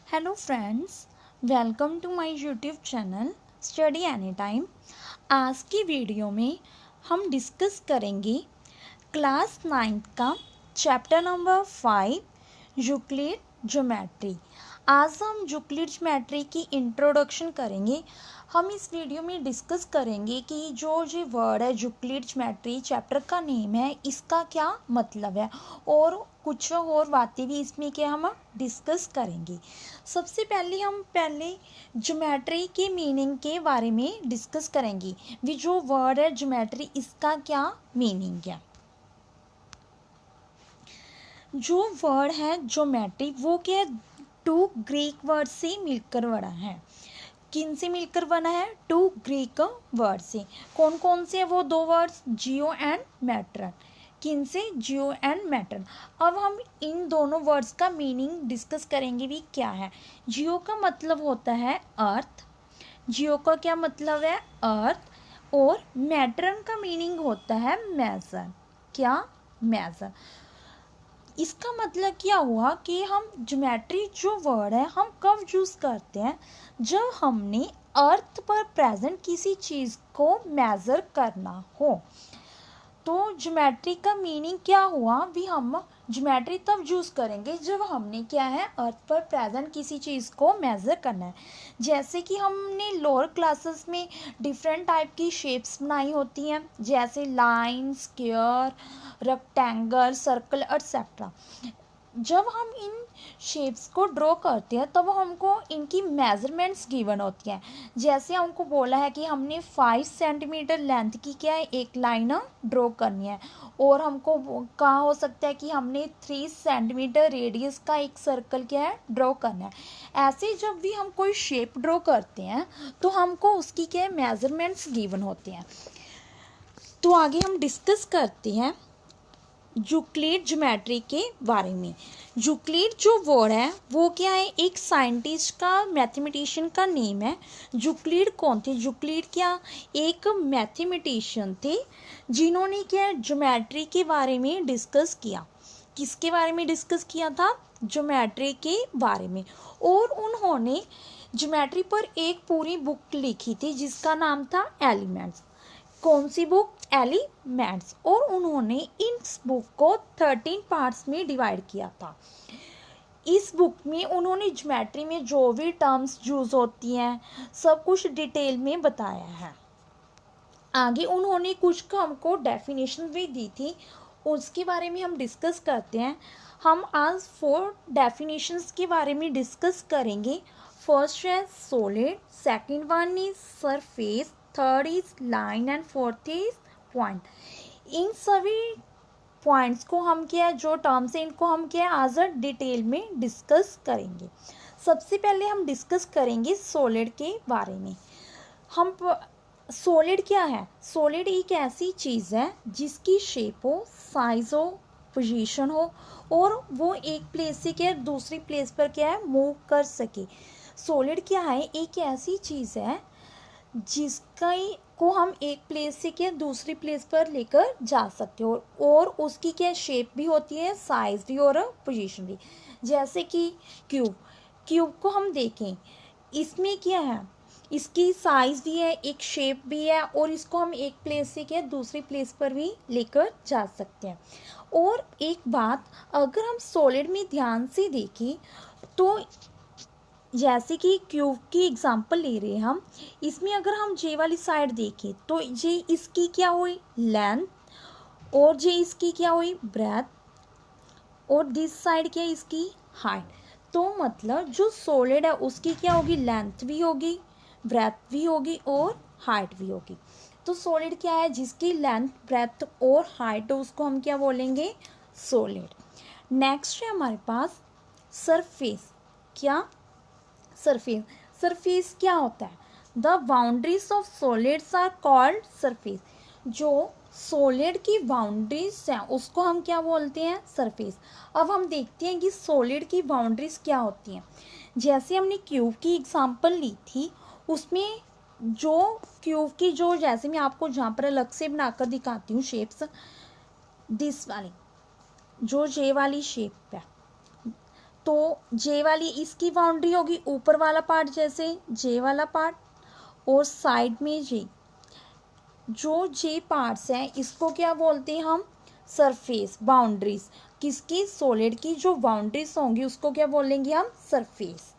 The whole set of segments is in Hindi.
Hello friends, welcome to my YouTube channel study any time. आज की वीडियो में हम डिस्कस करेंगे क्लास 9th का चैप्टर नंबर 5 यूक्लिड ज्योमेट्री। आज हम यूक्लिड ज्योमेट्री की इंट्रोडक्शन करेंगे। हम इस वीडियो में डिस्कस करेंगे कि जो ये वर्ड है यूक्लिड ज्योमेट्री चैप्टर का नेम है, इसका क्या मतलब है और कुछ और बातें भी इसमें क्या हम डिस्कस करेंगे। सबसे पहले हम ज्योमेट्री के मीनिंग के बारे में डिस्कस करेंगे। भी जो वर्ड है ज्योमेट्री, इसका क्या मीनिंग है। जो वर्ड है ज्योमेट्री वो क्या है, 2 ग्रीक वर्ड से मिलकर बना है। किन से मिलकर बना है? 2 ग्रीक वर्ड से। कौन कौन से है वो 2 वर्ड्स? Jio and matron. किन से? जियो एंड मैट्रन। अब हम इन दोनों वर्ड्स का मीनिंग डिस्कस करेंगे भी क्या है। जियो का मतलब होता है अर्थ। जियो का क्या मतलब है? अर्थ। और मैट्रन का मीनिंग होता है मेजर। क्या? मेजर। इसका मतलब क्या हुआ कि हम ज्योमेट्री जो वर्ड है हम कब यूज़ करते हैं? जब हमने अर्थ पर प्रेजेंट किसी चीज़ को मेज़र करना हो। तो ज्योमेट्री का मीनिंग क्या हुआ? भी हम ज्योमेट्री तब यूज़ करेंगे जब हमने क्या है, अर्थ पर प्रेजेंट किसी चीज़ को मेज़र करना है। जैसे कि हमने लोअर क्लासेस में डिफरेंट टाइप की शेप्स बनाई होती हैं, जैसे line, square, rectangle, circle etcetera. जब हम इन शेप्स को ड्रॉ करते हैं तब हमको इनकी मेजरमेंट्स गिवन होती हैं। जैसे हमको बोला है कि हमने 5 सेंटीमीटर लेंथ की क्या है, एक लाइन ड्रॉ करनी है। और हमको कहा हो सकता है कि हमने 3 सेंटीमीटर रेडियस का एक सर्कल क्या है, ड्रॉ करना है। ऐसे जब भी हम कोई शेप ड्रॉ करते हैं तो हमको उसकी क्या है, मेजरमेंट्स गिवन होते हैं। तो आगे हम डिस्कस करते हैं यूक्लिड ज्योमेट्री के बारे में। यूक्लिड जो वर्ड है वो क्या है, एक साइंटिस्ट का, मैथमेटिशियन का नेम है। यूक्लिड कौन थे? यूक्लिड क्या एक मैथमेटिशियन थे जिन्होंने क्या ज्योमेट्री के बारे में डिस्कस किया। किसके बारे में डिस्कस किया था? ज्योमेट्री के बारे में। और उन्होंने ज्योमेट्री पर एक पूरी बुक लिखी थी जिसका नाम था एलिमेंट्स। कौन सी बुक? एलिमेंट्स। और उन्होंने इस बुक को 13 पार्ट्स में डिवाइड किया था। इस बुक में उन्होंने ज्योमेट्री में जो भी टर्म्स यूज होती हैं सब कुछ डिटेल में बताया है। आगे उन्होंने कुछ का हमको डेफिनेशन भी दी थी, उसके बारे में हम डिस्कस करते हैं। हम आज 4 डेफिनेशंस के बारे में डिस्कस करेंगे। फर्स्ट है solid, second one is surface, third is line and fourth is point. इन सभी पॉइंट्स को हम क्या, जो टर्म्स हैं इनको हम क्या आज डिटेल में डिस्कस करेंगे। सबसे पहले हम डिस्कस करेंगे सॉलिड के बारे में। हम सॉलिड क्या है? सॉलिड एक ऐसी चीज़ है जिसकी शेप हो, साइज हो, पोजीशन हो और वो एक प्लेस से क्या दूसरी प्लेस पर क्या है, मूव कर सके। सॉलिड क्या है? एक ऐसी चीज़ है जिसका को हम एक प्लेस से क्या दूसरी प्लेस पर लेकर जा सकते हो और उसकी क्या शेप भी होती है, साइज भी और पोजीशन भी। जैसे कि क्यूब को हम देखें, इसमें क्या है, इसकी साइज भी है, एक शेप भी है और इसको हम एक प्लेस से क्या दूसरी प्लेस पर भी लेकर जा सकते हैं। और एक बात, अगर हम सॉलिड में ध्यान से देखें तो जैसे कि क्यूब की एग्जांपल ले रहे हैं हम, इसमें अगर हम जे वाली साइड देखें तो जे इसकी क्या हुई, लेंथ, और जे इसकी क्या हुई, ब्रेथ, और दिस साइड क्या इसकी, हाइट। तो मतलब जो सॉलिड है उसकी क्या होगी, लेंथ भी होगी, ब्रेथ भी होगी और हाइट भी होगी। तो सॉलिड क्या है, जिसकी लेंथ, ब्रेथ और हाइट हो उसको हम क्या बोलेंगे, सॉलिड। नेक्स्ट है हमारे पास सरफेस। क्या? सरफेस। सरफेस क्या होता है? The boundaries of solids are called surface. जो सॉलिड की बाउंड्रीज हैं उसको हम क्या बोलते हैं, सरफेस। अब हम देखते हैं कि सॉलिड की बाउंड्रीज क्या होती हैं। जैसे हमने क्यूब की एग्जांपल ली थी, उसमें जो क्यूब की जो, जैसे मैं आपको जहाँ पर अलग से बनाकर दिखाती हूँ शेप्स, दिस वाली जो जे वाली शेप है, तो जे वाली इसकी बाउंड्री होगी ऊपर वाला पार्ट, जैसे जे वाला पार्ट, और साइड में जे, जो जे पार्ट्स हैं इसको क्या बोलते हैं हम, सरफेस बाउंड्रीज। किसकी, सॉलिड की जो बाउंड्रीज होंगी उसको क्या बोलेंगे हम, सरफेस।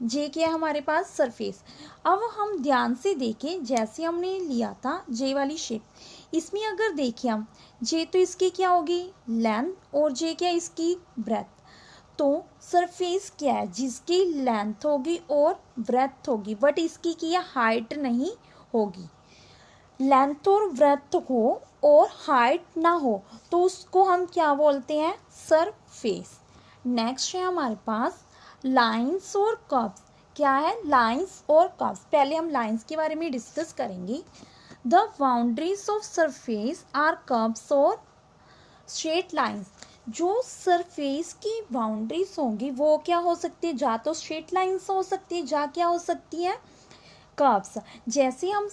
जे क्या है हमारे पास, सरफेस। अब हम ध्यान से देखें, जैसे हमने लिया था जे वाली शेप, इसमें अगर देखें हम, जे तो इसकी क्या होगी, लेंथ, और जे क्या इसकी, ब्रेथ। तो सरफेस क्या है, जिसकी लेंथ होगी और ब्रेथ होगी, बट इसकी क्या हाइट नहीं होगी। लेंथ और ब्रेथ हो और हाइट ना हो तो उसको हम क्या बोलते हैं, सरफेस। नेक्स्ट है हमारे पास लाइंस और कर्व्स। क्या है, लाइंस और कर्व्स। पहले हम लाइंस के बारे में डिस्कस करेंगे। The boundaries of surface are curves और स्ट्रेट लाइंस। जो सरफेस की बाउंड्रीज होंगी वो क्या हो सकती है, जा तो स्ट्रेट लाइंस हो सकती है, जा क्या हो सकती है, कर्व्स। जैसे हम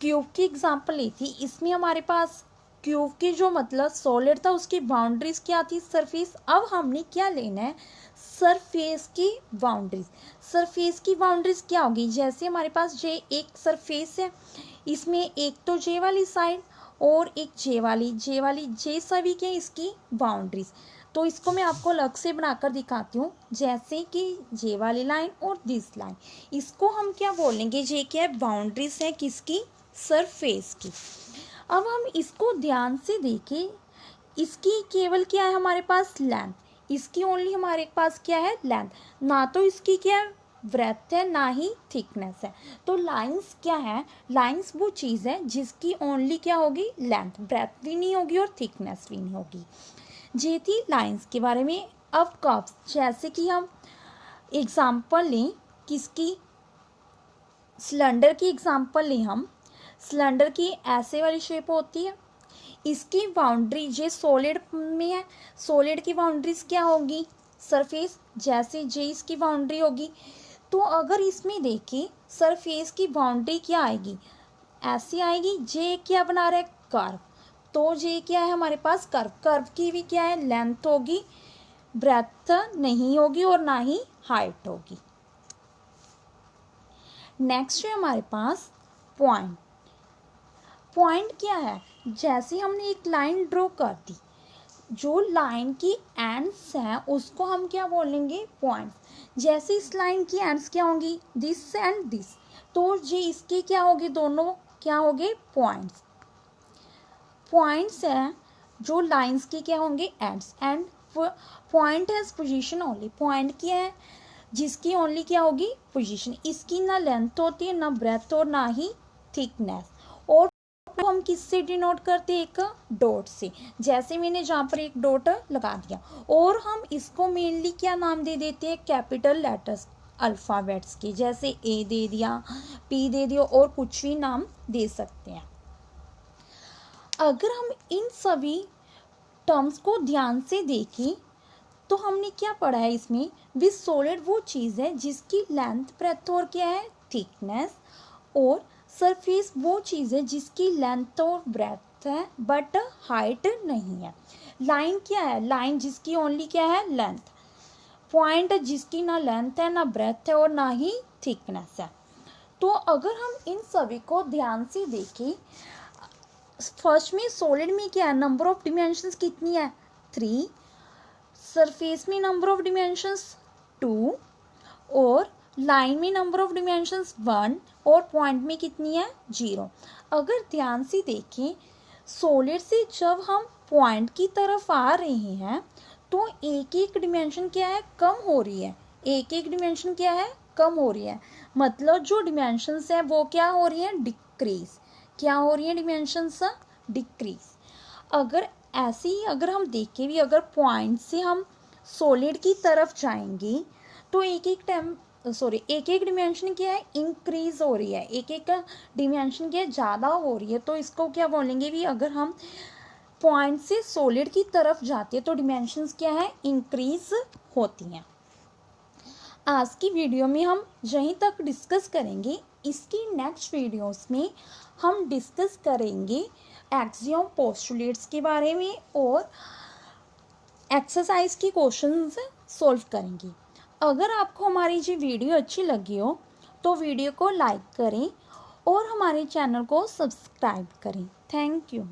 क्यूब की एग्जांपल ली थी, इसमें हमारे पास क्यूब की जो मतलब सॉलिड था उसकी बाउंड्रीज क्या थी, सरफेस। अब हमने क्या लेना है, सरफेस की बाउंड्रीज। सरफेस की बाउंड्रीज क्या होगी, जैसे हमारे पास जे एक सरफेस है, इसमें एक तो जे वाली साइड और एक जे सभी के इसकी बाउंड्रीज। तो इसको मैं आपको अलग से बनाकर दिखाती हूँ, जैसे कि जे वाली लाइन और दिस लाइन, इसको हम क्या बोलेंगे, जे क्या है, बाउंड्रीज है किसकी, सरफेस की। अब हम इसको ध्यान से देखें, इसकी केवल क्या है हमारे पास, लेंथ। इसकी ओनली हमारे पास क्या है, लेंथ, ना तो इसकी क्या है, ब्रेथ है, ना ही थिकनेस है। तो लाइंस क्या है, लाइंस वो चीज़ है जिसकी ओनली क्या होगी, लेंथ, ब्रेथ भी नहीं होगी और थिकनेस भी नहीं होगी। ये थी लाइंस के बारे में। अब कर्व्स, जैसे कि हम एग्जाम्पल लें किसकी, सिलेंडर की एग्जाम्पल लें हम। सिलेंडर की ऐसे वाली शेप होती है, इसकी बाउंड्री ये सॉलिड में है, सॉलिड की बाउंड्रीज क्या होगी, सरफेस, जैसे जे इसकी बाउंड्री होगी। तो अगर इसमें देखिए सरफेस की बाउंड्री क्या आएगी, ऐसी आएगी, जे क्या बना रहा है, कर्व। तो जे क्या है हमारे पास, कर्व। कर्व की भी क्या है, लेंथ होगी, ब्रेथ नहीं होगी और ना ही हाइट होगी। नेक्स्ट है हमारे पास पॉइंट। पॉइंट क्या है, जैसे हमने एक लाइन ड्रॉ कर दी, जो लाइन की एंड्स हैं उसको हम क्या बोलेंगे, पॉइंट। जैसे इस लाइन की एंड्स क्या होंगी, दिस एंड दिस, तो ये इसके क्या होगी, दोनों क्या होंगे, पॉइंट्स। पॉइंट्स हैं जो लाइंस की क्या होंगे, ends. And point has position only. Point क्या है, जिसकी ओनली क्या होगी, पोजीशन। इसकी ना लेंथ होती है, ना ब्रेथ और ना ही थिकनेस। और तो हम किससे डिनोट करते हैं, एक डॉट से। जैसे मैंने जहाँ पर एक डॉट लगा दिया, और हम इसको मेनली क्या नाम दे देते हैं, कैपिटल लेटर्स, अल्फ़ाबेट्स के, जैसे ए दे दिया, पी दे दिया, और कुछ भी नाम दे सकते हैं। अगर हम इन सभी टर्म्स को ध्यान से देखें तो हमने क्या पढ़ा है इसमें, विद सॉलिड वो चीज़ है जिसकी लेंथ, ब्रेथ और क्या है, थिकनेस। और सरफेस वो चीज़ है जिसकी लेंथ और ब्रेथ है बट हाइट नहीं है। लाइन क्या है, लाइन जिसकी ओनली क्या है, लेंथ। पॉइंट जिसकी ना लेंथ है, ना ब्रेथ है और ना ही थिकनेस है। तो अगर हम इन सभी को ध्यान से देखें, फर्स्ट में सॉलिड में क्या है, नंबर ऑफ डिमेंशंस कितनी है, 3। सरफेस में नंबर ऑफ डिमेंशंस 2, और लाइन में नंबर ऑफ डिमेंशंस 1, और पॉइंट में कितनी है, 0। अगर ध्यान से देखें, सॉलिड से जब हम पॉइंट की तरफ आ रहे हैं तो एक एक डिमेंशन क्या है, कम हो रही है। एक एक डिमेंशन क्या है, कम हो रही है। मतलब जो डिमेंशंस है वो क्या हो रही है, डिक्रीज। क्या हो रही है, डिमेंशंस डिक्रीज। अगर ऐसे ही अगर हम देखें भी, अगर पॉइंट से हम सॉलिड की तरफ जाएंगे तो एक एक डिमेंशन क्या है, इंक्रीज हो रही है। एक एक डिमेंशन क्या है, ज़्यादा हो रही है। तो इसको क्या बोलेंगे भी, अगर हम पॉइंट से सॉलिड की तरफ जाते हैं तो डिमेंशंस क्या है, इंक्रीज होती हैं। आज की वीडियो में हम यहीं तक डिस्कस करेंगे। इसकी नेक्स्ट वीडियोस में हम डिस्कस करेंगे एक्सियम पोस्टुलेट्स के बारे में और एक्सरसाइज की क्वेश्चंस सॉल्व करेंगे। अगर आपको हमारी ये वीडियो अच्छी लगी हो तो वीडियो को लाइक करें और हमारे चैनल को सब्सक्राइब करें। Thank you.